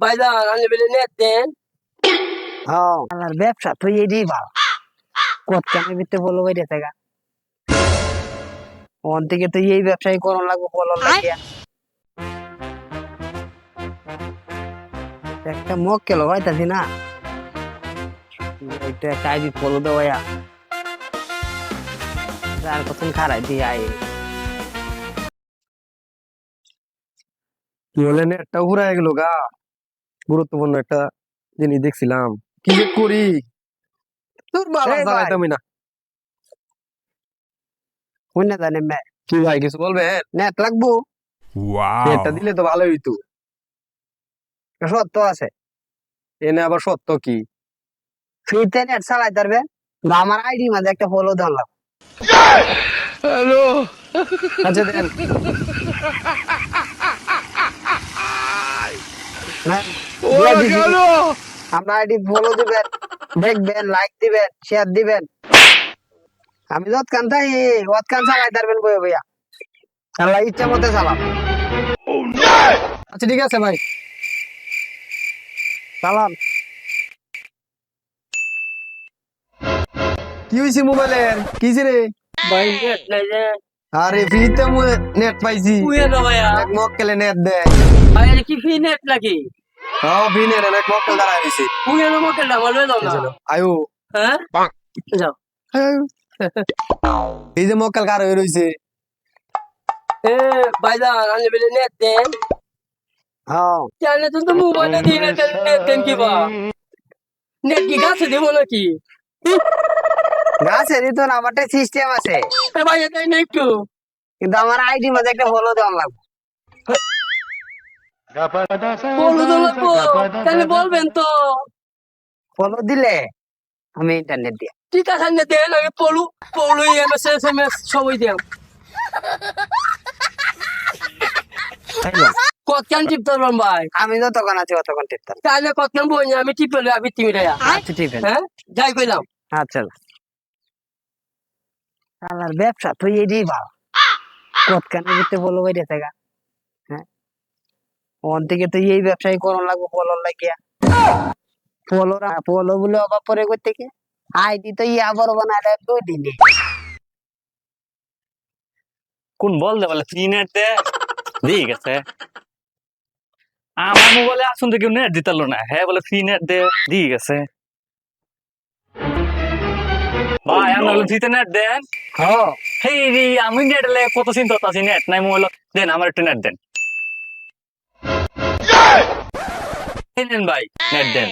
ভাইজান আমি বলে নেট দেন। হ্যাঁ আমার ব্যবসা তুই এটাই ভালো কতখানি ভিতরে বলো বাইরে থাকা ওখান থেকে তুই এই ব্যবসায়ী করন লাগবো বলন লাগিয়া একটা মক কেলো হইতাছি না একটা কাইবি ফলো দেওয়া যার কতক্ষণ খারাই দিয়ে আই কি হলে নেটটা ঘুরাই গেল গা। গুরুত্বপূর্ণ একটা জিনিস দেখছিলাম, কি যে করি তোর বাবা এই ভাই। চালাইতামই না। কোন জানে মে কি ভাই কিছু বলবে? নেট লাগবো নেটটা দিলে তো ভালোই হইতো। সত্য আছে এনে আবার সত্য কি? ফ্রিতে নেট চালাই পারবে আমার আইডি মাঝে একটা ফলো দেওয়া লাগবে আচ্ছা দেন। আমরা আইডি ফলো দিবেন দেখবেন লাইক দিবেন শেয়ার দিবেন আমি যতক্ষণ তাই অতক্ষণ চালাই পারবেন বইয়া বইয়া আল্লাহ ইচ্ছা মতো চালাম আচ্ছা ঠিক আছে ভাই। চালাম কি হয়েছে মোবাইলের? কি রে? ভাই নেট নাই যে। আরে ফ্রিতে নেট পাইছি। উয়ে না ভাইয়া। এক মক্কেলে নেট দেয়। ভাই এটা কি ফ্রি নেট নাকি? হ্যাঁ ফ্রি নেট এক মক্কেল দাঁড়ায় দিছে। উয়ে না মোকে না বলবে দাও না। আয়ো হ্যাঁ যাও। এই যে মক্কেল কার হয়ে রইছে। এ ভাইজান আমি বলে নেট দেন। হ্যাঁ জানে তো মোবাইলে দিয়ে নেট দেন কি বা? নেট কি গাছে দিব নাকি? গাছে দিত না আমার সিস্টেম আছে এ ভাই এটাই না একটু। কিন্তু আমার আইডি মাঝে একটা ফলো দেওয়া লাগবে বলো তো লাগবো। তাহলে বলবেন তো। ফলো দিলে আমি ইন্টারনেট দিয়ে ঠিক আছে না দেন আমি পড়ু এমএস সবই দেন। কতক্ষণ টিপতে পারবেন ভাই? আমি যতক্ষণ আছি ততক্ষণ টিপতাম তাহলে কতক্ষণ বই না আমি টিপলে আমি তিমিটাইয়া। আচ্ছা টিপেন হ্যাঁ যাই কইলাম। আচ্ছা আমার ব্যবসা তুই এটাই ভালো কতখানি ভিতরে বলো বাইরে থাকা হ্যাঁ ওখান থেকে তুই এই ব্যবসায়ী করন লাগবো বলন লাগিয়া পলো বলে অভাব পরে করতে কি আইডি তো ইয়া বড় বানালে 2 দিনে কোন বল দে বলে ফ্রি নেট দে ঠিক আছে আমার মোবাইলে আসুন তো কেউ নেট দিতালো না হ্যাঁ বলে ফ্রি নেট দে ঠিক আছে ভাই আমরা বলে ফ্রিতে নেট দেন হ্যাঁ হেই রে আমি নেট লে কত চিন্তা আছি নেট নাই মোবাইল দেন আমার একটু নেট দেন এই নেন ভাই নেট দেন